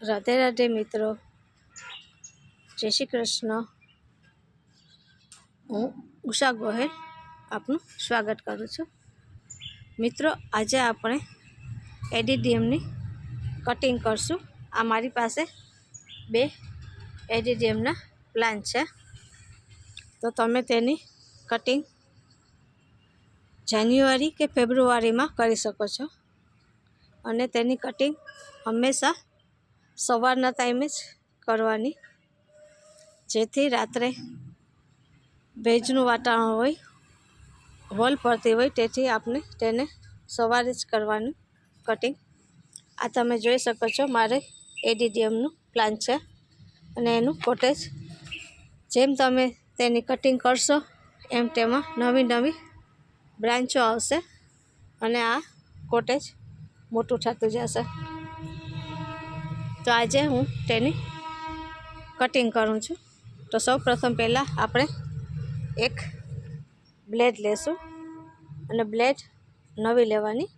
રાધે રાધે મિત્રો, જય શ્રી કૃષ્ણ। હું ઉષા ગોહેલ આપનું સ્વાગત કરું છું। મિત્રો, આજે આપણે એડીડીએમની કટિંગ કરશું। આ મારી પાસે 2 એડીડીએમના પ્લાન છે, તો તમે તેની કટિંગ જાન્યુઆરી કે ફેબ્રુઆરીમાં કરી શકો છો। અને તેની કટિંગ હંમેશા સવારના ટાઈમે જ કરવાની, જેથી રાત્રે ભેજનું વાતાવરણ હોય, હોલ પડતી હોય, તેથી આપણે તેને સવારે જ કરવાનું કટિંગ। આ તમે જોઈ શકો છો, મારે એડીડીએમનું પ્લાન છે અને એનું કોટેજ। જેમ તમે તેની કટિંગ કરશો એમ તેમાં નવી નવી બ્રાન્ચો આવશે અને આ કોટેજ મોટું થતું જશે। તો આજે હું તેની કટિંગ કરું છું। તો સૌ પ્રથમ પહેલાં આપણે એક બ્લેડ લેશું અને બ્લેડ નવી લેવાની,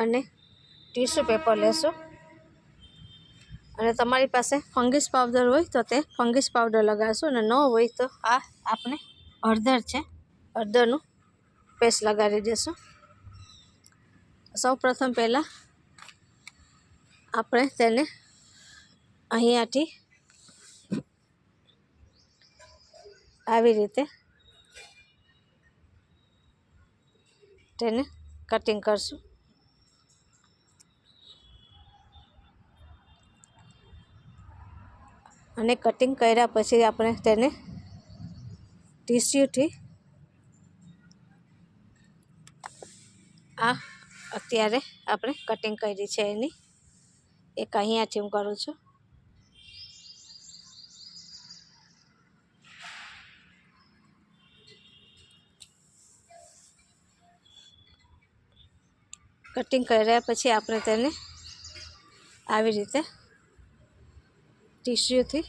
અને ટીશ્યુ પેપર લેશું, અને તમારી પાસે ફંગસ પાવડર હોય તો તે ફંગસ પાવડર લગાડશું, અને ન હોય તો આ આપણે હળદર છે, હળદરનું પેસ્ટ લગાડી દઈશું। સૌ પ્રથમ પહેલાં આપણે તેને અહીંયાથી આવી રીતે તેને કટિંગ કરશું, અને કટિંગ કર્યા પછી આપણે તેને ટીશ્યુથી આ અત્યારે આપણે કટિંગ કરી છે એની એક અહીંયાથી હું કરું છું। કટિંગ કર્યા પછી આપણે તેને આવી રીતે ટીશ્યુથી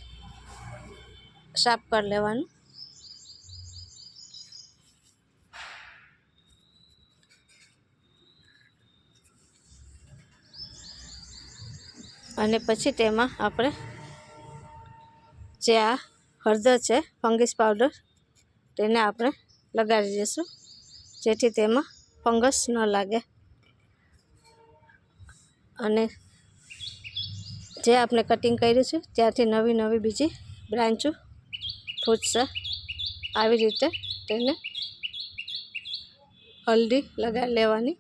સાફ કરી લેવાનું, અને પછી તેમાં આપણે જે આ હળદર છે, ફંગસ પાવડર, તેને આપણે લગાડી દઈશું, જેથી તેમાં ફંગસ ન લાગે, અને જે આપણે કટિંગ કર્યું છે ત્યાંથી નવી નવી બીજી બ્રાન્ચો ફૂટશે। આવી રીતે તેને હલ્દી લગાડી લેવાની,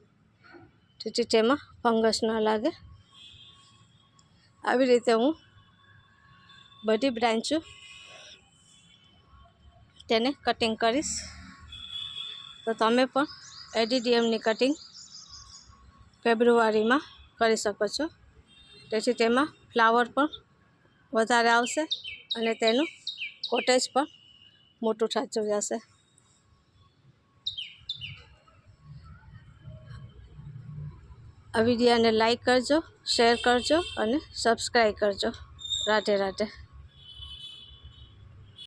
જેથી તેમાં ફંગસ ન લાગે। આવી રીતે હું બધી બ્રાન્ચો તેને કટિંગ કરીશ। તો તમે પણ એડીડીએમની કટિંગ ફેબ્રુઆરીમાં કરી શકો છો, તેથી તેમાં ફ્લાવર પણ વધારે આવશે અને તેનું કોટેજ પણ મોટું થતું જશે। આ વિડીયોને લાઈક કરજો, શેર કરજો અને સબસ્ક્રાઈબ કરજો। રાધે રાધે।